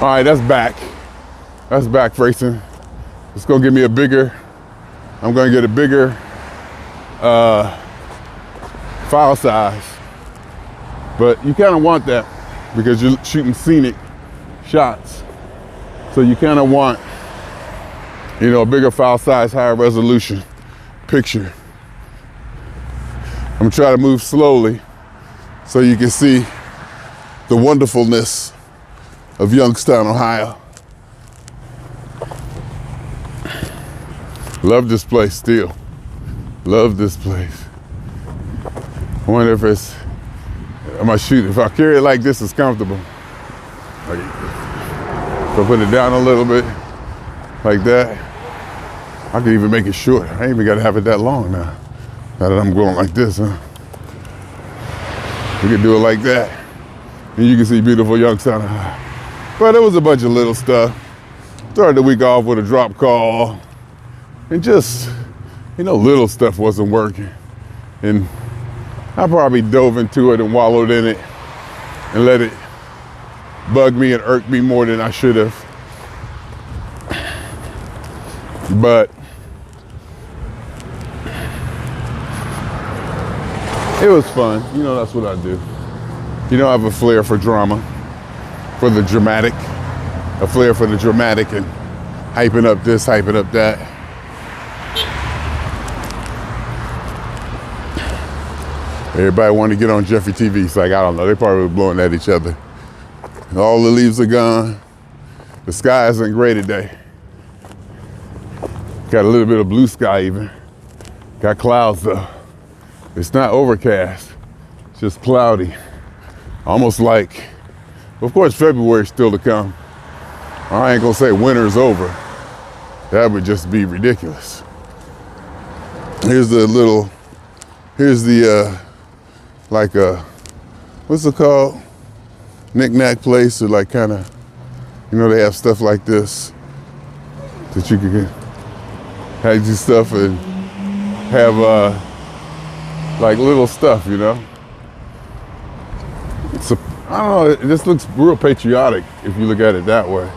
All right, that's back. That's back facing. It's gonna give me a bigger, I'm gonna get a bigger file size. But you kind of want that because you're shooting scenic shots. So you kind of want, you know, a bigger file size, higher resolution picture. I'm gonna try to move slowly so you can see the wonderfulness of Youngstown, Ohio. Love this place still. Love this place. I wonder if it's, I might shoot, if I carry it like this, it's comfortable. Like, if I put it down a little bit, like that, I could even make it short. I ain't even gotta have it that long now. Now that I'm going like this, huh? We could do it like that. And you can see beautiful Youngstown. But there was a bunch of little stuff. Started the week off with a drop call. And just, you know, little stuff wasn't working. And I probably dove into it and wallowed in it and let it bug me and irk me more than I should have. But it was fun. You know, that's what I do. You know, I have a flair for drama, for the dramatic, a flair for the dramatic and hyping up this, hyping up that. Everybody wanted to get on Jeffery TV. It's like, I don't know, they probably were blowing at each other. All the leaves are gone. The sky isn't gray today. Got a little bit of blue sky even. Got clouds though. It's not overcast, it's just cloudy. Almost like, of course, February's still to come. I ain't gonna say winter's over. That would just be ridiculous. Here's the little, here's the, like a, what's it called? Knick-knack place, or like kind of, you know, they have stuff like this that you can get, have this stuff and have like little stuff, you know? It's a, I don't know, it just looks real patriotic if you look at it that way.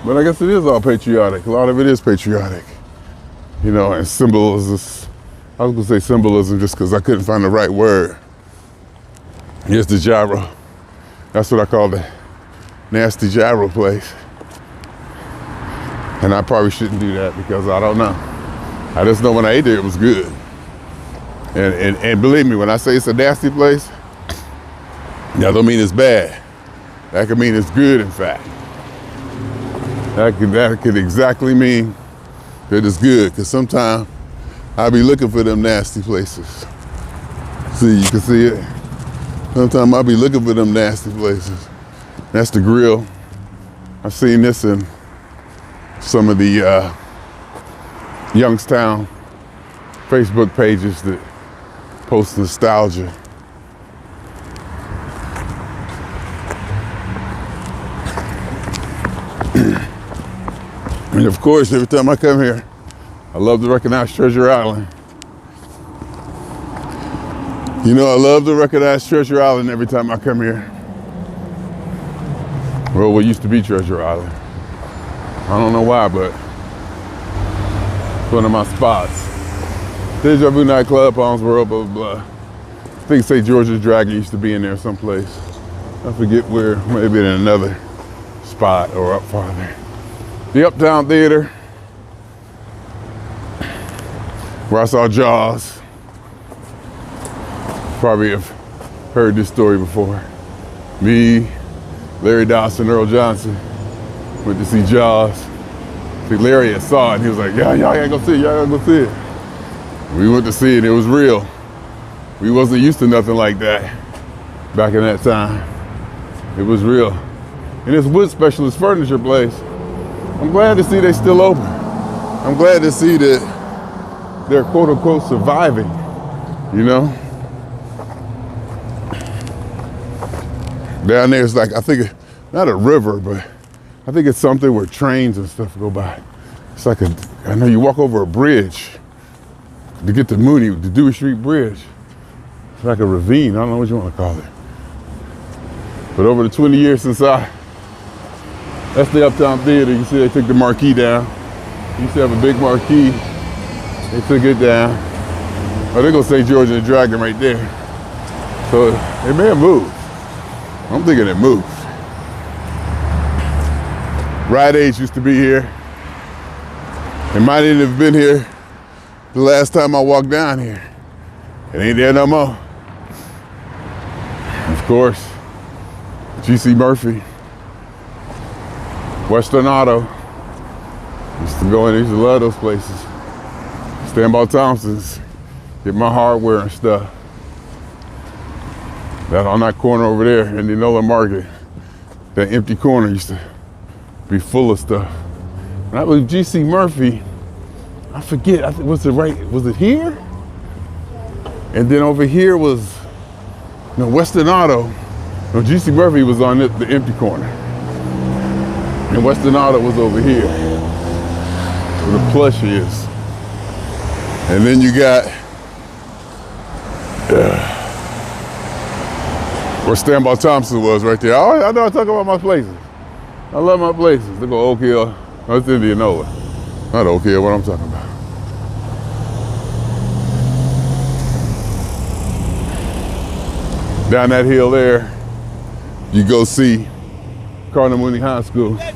But I guess it is all patriotic. A lot of it is patriotic, you know, and symbolism. I was gonna say symbolism just because I couldn't find the right word. Here's the gyro. That's what I call the nasty gyro place. And I probably shouldn't do that because I don't know. I just know when I ate it, it was good. And believe me, when I say it's a nasty place, that don't mean it's bad. That could mean it's good, in fact. That could exactly mean that it's good, because sometimes I'll be looking for them nasty places. See, you can see it. Sometimes I'll be looking for them nasty places. That's the grill. I've seen this in some of the Youngstown Facebook pages that post nostalgia. And of course, every time I come here, I love to recognize Treasure Island. You know, I love to recognize Treasure Island every time I come here. Well, what used to be Treasure Island. I don't know why, but it's one of my spots. Deja Vu nightclub, Palms World, blah, blah, blah. I think St. George's Dragon used to be in there someplace. I forget where, maybe in another spot or up farther. The Uptown Theater, where I saw Jaws. Probably have heard this story before. Me, Larry Dawson, Earl Johnson went to see Jaws. I think Larry had saw it and he was like, yeah, y'all gotta go see it, y'all gotta go see it. We went to see it, it was real. We wasn't used to nothing like that back in that time. It was real. And this wood specialist furniture place, I'm glad to see they still open. I'm glad to see that they're quote unquote surviving, you know? Down there it's like, I think, not a river, but I think it's something where trains and stuff go by. It's like I know you walk over a bridge to get to Mooney, the Dewey Street Bridge. It's like a ravine, I don't know what you want to call it. But over the 20 years since I That's the Uptown Theater. You see they took the marquee down. You used to have a big marquee. They took it down. Oh, there goes St. George and the Dragon right there. So it may have moved. I'm thinking it moved. Rite Aid used to be here. It might even have been here the last time I walked down here. It ain't there no more. Of course, G.C. Murphy, Western Auto. Used to go in, used to love those places. Stand by Thompson's, get my hardware and stuff. That on that corner over there in the Enola Market, that empty corner used to be full of stuff. And I believe G.C. Murphy, I forget, was it here? And then over here was, Western Auto. No, G.C. Murphy was on the empty corner. And Western Auto was over here, where the plush is. And then you got, where Stand by Thompson was right there. I know I talk about my places. I love my places. Look at Oak Hill. That's Indianola. Not Oak Hill, what I'm talking about. Down that hill there, you go see Cardinal Mooney High School. Oh,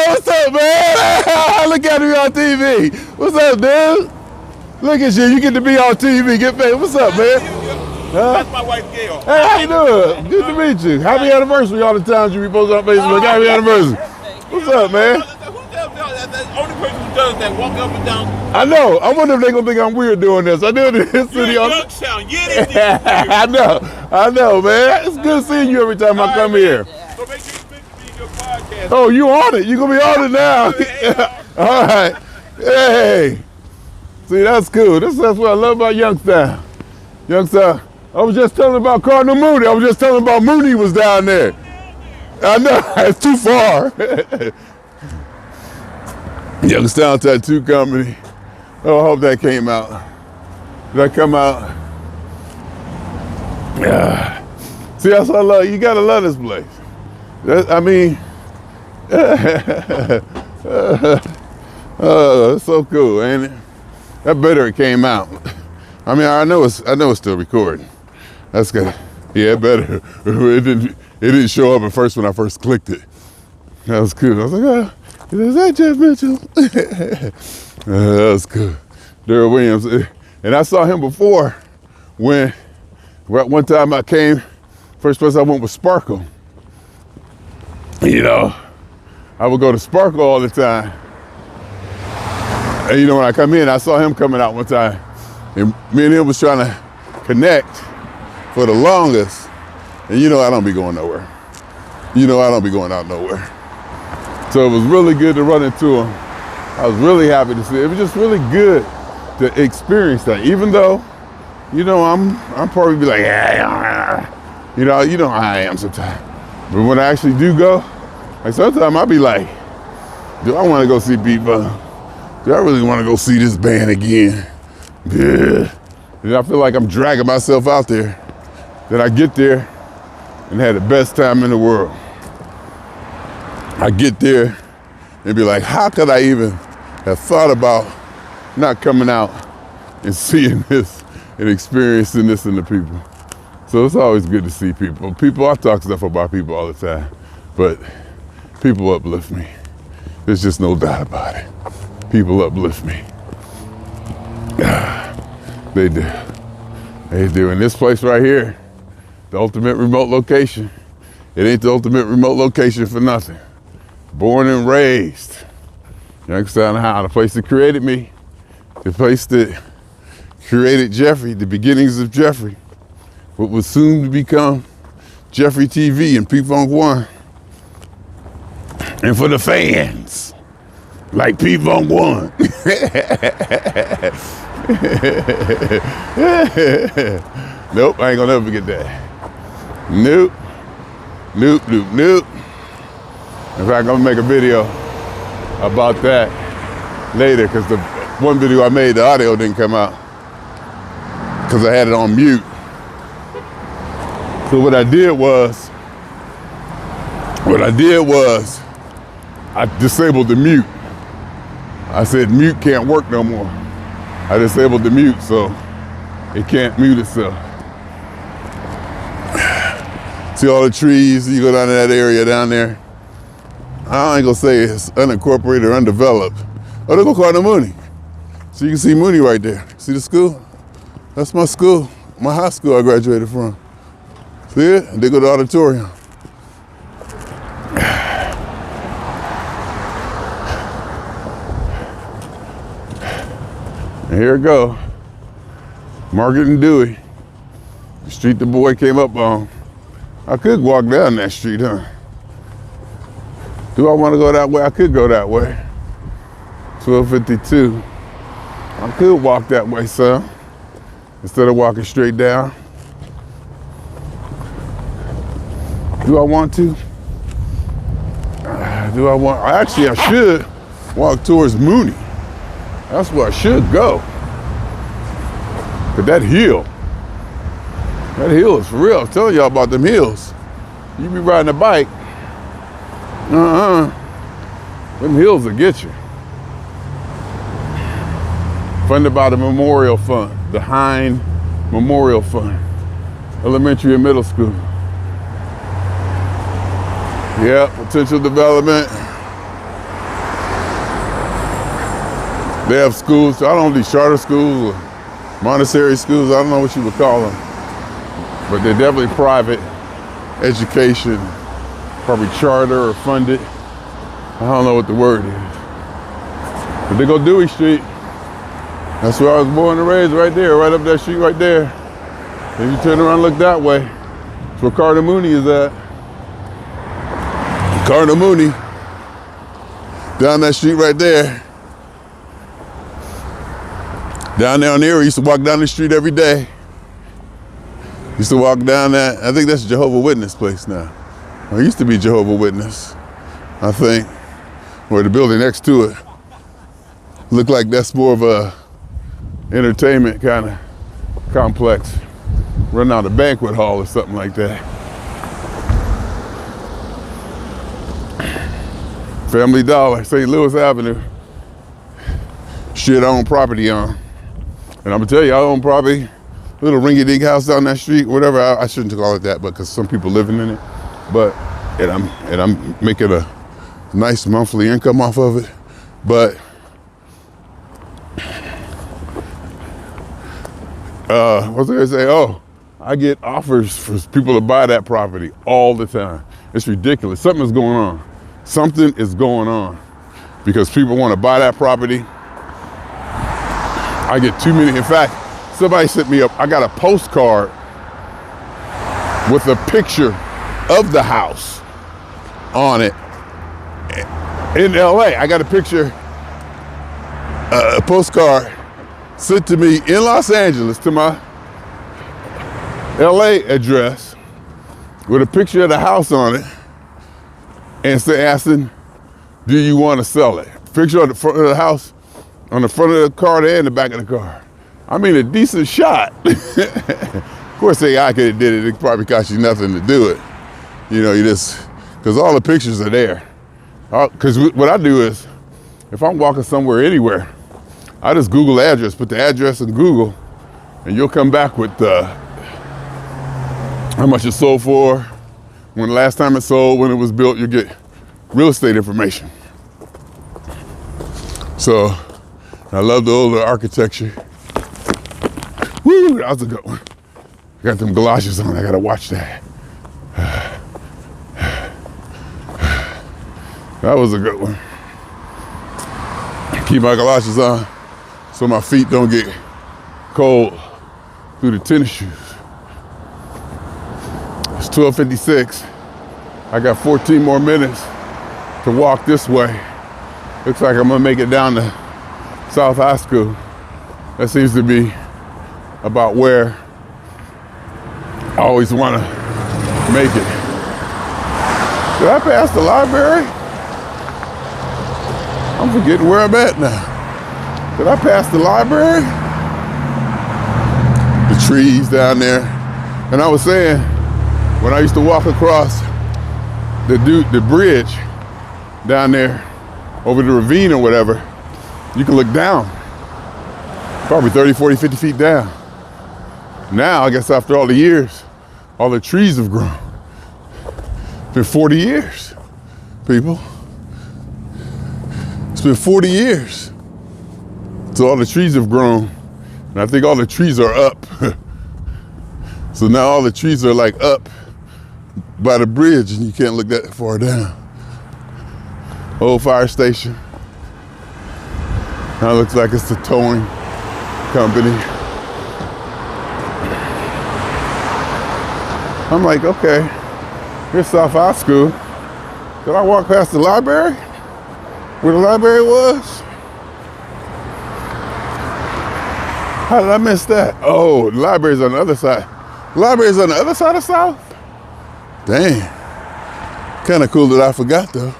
what's up, man? Look at me on TV. What's up, dude? Look at you. You get to be on TV. Get paid. What's up, man? That's my wife, Gail. Hey, how you doing? Good to meet you. Happy anniversary all the times you repost on Facebook. Happy anniversary. What's up, man? That's the only person who does that, walk up and down. I know. I wonder if they're going to think I'm weird doing this. I do it in this city. Youngstown. Yeah, I know, man. It's good seeing you every time I come here. So make sure you mention your podcast. Oh, you on it. You're going to be on it now. All right. Hey. See, that's cool. That's what I love about Youngstown. Youngstown. I was just telling about Cardinal Mooney. I was just telling about Mooney was down there. I know. It's too far. Youngstown Tattoo Company. Oh, I hope that came out. Did that come out? Yeah. See, that's what I love. You gotta love this place. It's so cool, ain't it? That better it came out. I mean, I know it's still recording. That's good. Yeah, better. It didn't show up at first when I first clicked it. That was cool. I was like, oh, is that Jeff Mitchell? That was cool. Daryl Williams. And I saw him before when one time I came, first place I went was Sparkle. I would go to Sparkle all the time. And when I come in, I saw him coming out one time. And me and him was trying to connect for the longest. And I don't be going nowhere. I don't be going out nowhere. So it was really good to run into him. I was really happy to see it. It was just really good to experience that. Even though, I'm probably be like, you know how I am sometimes. But when I actually do go, like sometimes I'll be like, do I want to go see people? Do I really want to go see this band again? Yeah. And I feel like I'm dragging myself out there. Then I get there and had the best time in the world. I get there and be like, how could I even have thought about not coming out and seeing this and experiencing this in the people? So it's always good to see people. I talk stuff about people all the time, but people uplift me. There's just no doubt about it. People uplift me. They do. They do. And this place right here, the ultimate remote location, it ain't the ultimate remote location for nothing. Born and raised. Youngstown, Ohio, the place that created me, the place that created Jeffery, the beginnings of Jeffery, what was soon to become Jeffery TV and P-Funk 1. And for the fans, like P-Funk 1. Nope, I ain't gonna never forget that. Nope. In fact, I'm gonna make a video about that later because the one video I made, the audio didn't come out because I had it on mute. So what I did was What I did was I disabled the mute. I said mute can't work no more. I disabled the mute so it can't mute itself. See all the trees, you go down to that area down there. I ain't gonna say it's unincorporated or undeveloped. Oh, they go call Mooney. So you can see Mooney right there. See the school? That's my school, my high school I graduated from. See it? And they go to the auditorium. And here it go. Margaret and Dewey. The street the boy came up on. I could walk down that street, huh? Do I want to go that way? I could go that way. 1252. I could walk that way, son. Instead of walking straight down. Do I want to? Actually, I should walk towards Mooney. That's where I should go. But that hill is for real. I was telling y'all about them hills. You be riding a bike, them hills will get you. Funded by the Memorial Fund, the Hind Memorial Fund, elementary and middle school. Yeah, potential development. They have schools, I don't know, these charter schools or Montessori schools, I don't know what you would call them. But they're definitely private education, probably charter or funded. I don't know what the word is. But they go Dewey Street. That's where I was born and raised, right there, right up that street right there. If you turn around and look that way, that's where Carter Mooney is at. Carter Mooney, down that street right there. Down there on Erie, used to walk down the street every day. Used to walk down that, I think that's Jehovah's Witness place now. Or it used to be Jehovah's Witness, I think. Or the building next to it. Looked like that's more of a entertainment kind of complex. Run out a banquet hall or something like that. Family Dollar, St. Louis Avenue. Shit I own property on. And I'm gonna tell you, I own probably a little ringy-dink house down that street, whatever. I shouldn't call it that, but because some people living in it. But, and I'm making a nice monthly income off of it. But, what was I gonna say? Oh, I get offers for people to buy that property all the time. It's ridiculous. Something is going on. Something is going on because people want to buy that property. I get too many. In fact, somebody sent me I got a postcard with a picture of the house on it in LA. I got a picture, a postcard sent to me in Los Angeles to my LA address with a picture of the house on it and asking, do you want to sell it? Picture of the front of the house, on the front of the car and the back of the car. I mean, a decent shot. Of course, AI could have did it. It probably cost you nothing to do it. You know, you just, because all the pictures are there. Because what I do is, if I'm walking somewhere, anywhere, I just Google the address, put the address in Google, and you'll come back with how much it sold for, when the last time it sold, when it was built. You get real estate information. So, I love the older architecture. Woo, that was a good one. I got them galoshes on, I gotta watch that. That was a good one. Keep my galoshes on so my feet don't get cold through the tennis shoes. It's 12:56. I got 14 more minutes to walk this way. Looks like I'm gonna make it down to South High School. That seems to be about where I always wanna make it. Did I pass the library? I'm forgetting where I'm at now. Did I pass the library? The trees down there. And I was saying, when I used to walk across the bridge down there over the ravine or whatever, you can look down, probably 30, 40, 50 feet down. Now, I guess after all the years, all the trees have grown. It's been 40 years, people. It's been 40 years. So all the trees have grown, and I think all the trees are up. So now all the trees are like up by the bridge, and you can't look that far down. Old fire station. Now it looks like it's a towing company. I'm like, okay, here's South High School. Did I walk past the library? Where the library was? How did I miss that? Oh, the library's on the other side. The library's on the other side of South? Dang. Kind of cool that I forgot though,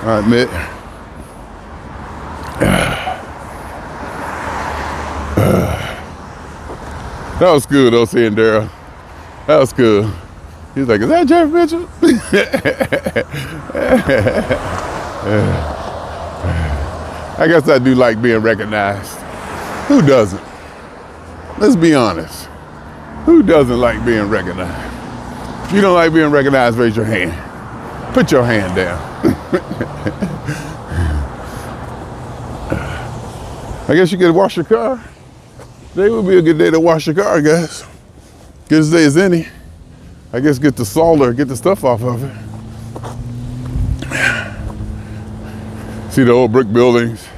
I admit. That was good though, seeing Daryl. That was cool. He's like, is that Jeffery Mitchell? I guess I do like being recognized. Who doesn't? Let's be honest. Who doesn't like being recognized? If you don't like being recognized, raise your hand. Put your hand down. I guess you could wash your car. Today would be a good day to wash your car, I guess. Good as day as any. I guess get the salt or get the stuff off of it. See the old brick buildings.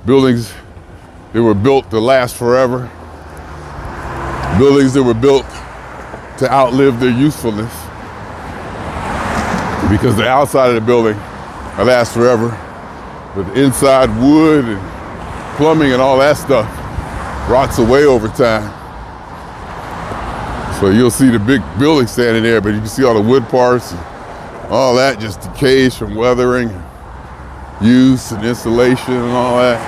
Buildings that were built to last forever. Buildings that were built to outlive their usefulness. Because the outside of the building lasts forever. But the inside wood and plumbing and all that stuff rots away over time. So you'll see the big building standing there, but you can see all the wood parts and all that just decays from weathering, use and insulation and all that.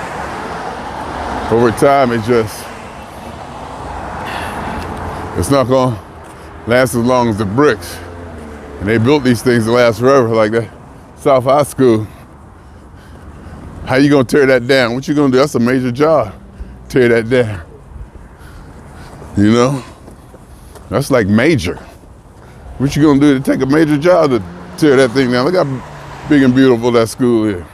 Over time, it's not gonna last as long as the bricks. And they built these things to last forever, like that South High School. How you gonna tear that down? What you gonna do? That's a major job, tear that down. You know? That's like major. What you gonna do to take a major job to tear that thing down? Look how big and beautiful that school is.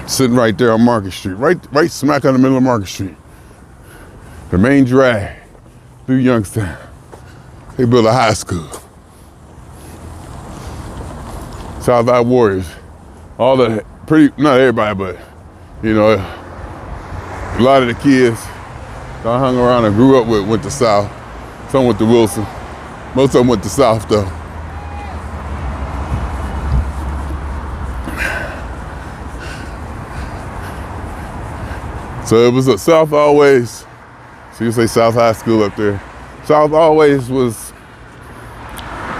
Sitting right there on Market Street, right smack in the middle of Market Street. The main drag through Youngstown. They built a high school. Southside Warriors. All the not everybody, but you know, a lot of the kids that I hung around and grew up with went to South. Some went to Wilson. Most of them went to South though. So it was a South always, so you say South High School up there. South always was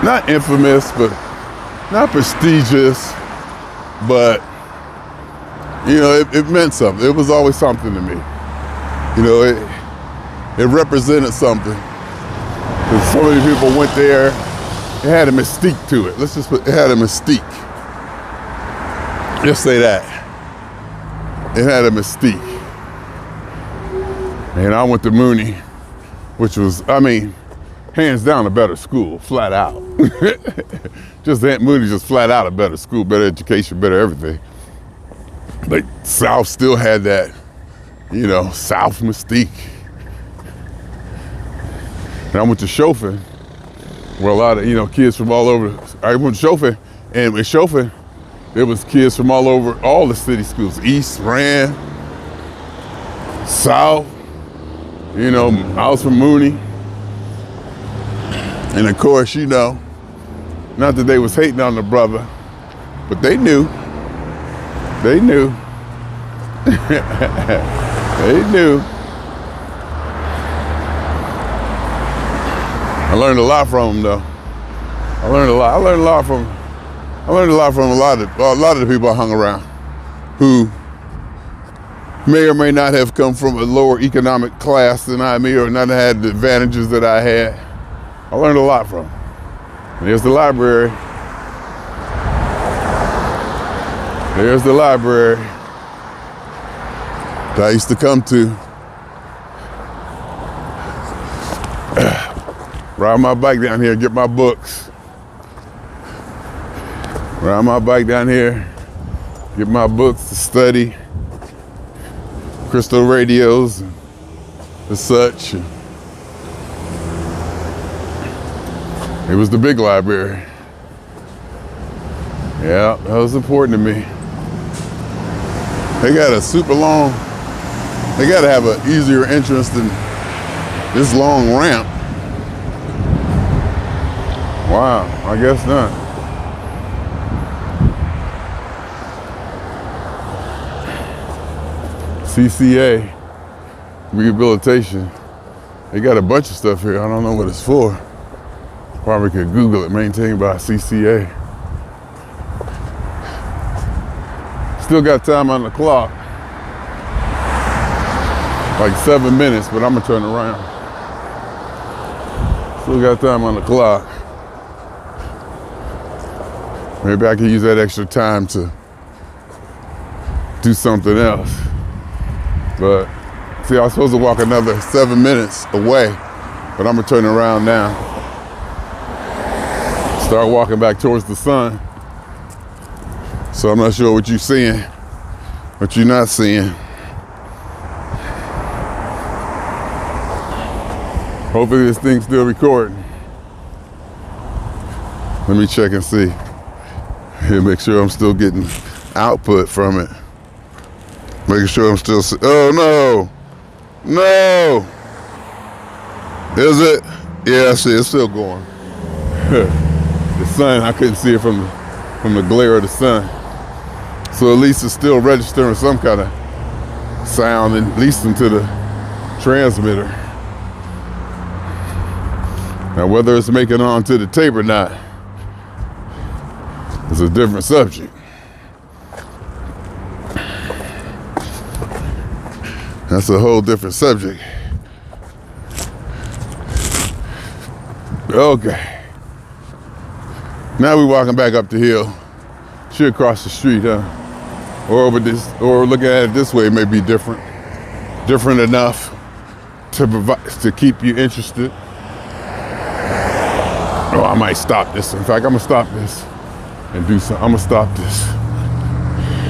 not infamous, but not prestigious, but you know, it meant something. It was always something to me. You know, it represented something. Because so many people went there, it had a mystique to it. Let's just put, it had a mystique. Just say that. It had a mystique. And I went to Mooney, which was, I mean, hands down a better school, flat out. Mooney just flat out a better school, better education, better everything. But South still had that, you know, South mystique. And I went to Chauvin, where a lot of, you know, kids from all over, I went to Chauvin, and in Chauvin, there was kids from all over, all the city schools, East, Rand, South, you know, I was from Mooney. And of course, you know, not that they was hating on the brother, but they knew. They knew. They knew. I learned a lot from them though. I learned a lot from a lot of the people I hung around who may or may not have come from a lower economic class than I may or not had the advantages that I had. I learned a lot from them. And there's the library. There's the library that I used to come to. Ride my bike down here, get my books. Ride my bike down here, get my books to study. Crystal radios and such. It was the big library. Yeah, that was important to me. They got a super long, they gotta have an easier entrance than this long ramp. Wow, I guess not. CCA, rehabilitation. They got a bunch of stuff here. I don't know what it's for. Probably could Google it, maintained by CCA. Still got time on the clock. Like 7 minutes, but I'm gonna turn around. Still got time on the clock. Maybe I could use that extra time to do something else. But see, I was supposed to walk another 7 minutes away, but I'm gonna turn around now. Start walking back towards the sun. So I'm not sure what you're seeing, what you're not seeing. Hopefully this thing's still recording. Let me check and see. And make sure I'm still getting output from it. Making sure I'm still, oh no, no. Is it? Yeah, I see, it's still going. The sun, I couldn't see it from the glare of the sun. So at least it's still registering some kind of sound, at least into the transmitter. Now whether it's making it onto the tape or not is a different subject. That's a whole different subject. Okay. Now we're walking back up the hill. Should cross the street, huh? Or over this, or looking at it this way may be different. Different enough to provide, to keep you interested. Oh, I might stop this. In fact, I'm gonna stop this and do something. I'm gonna stop this.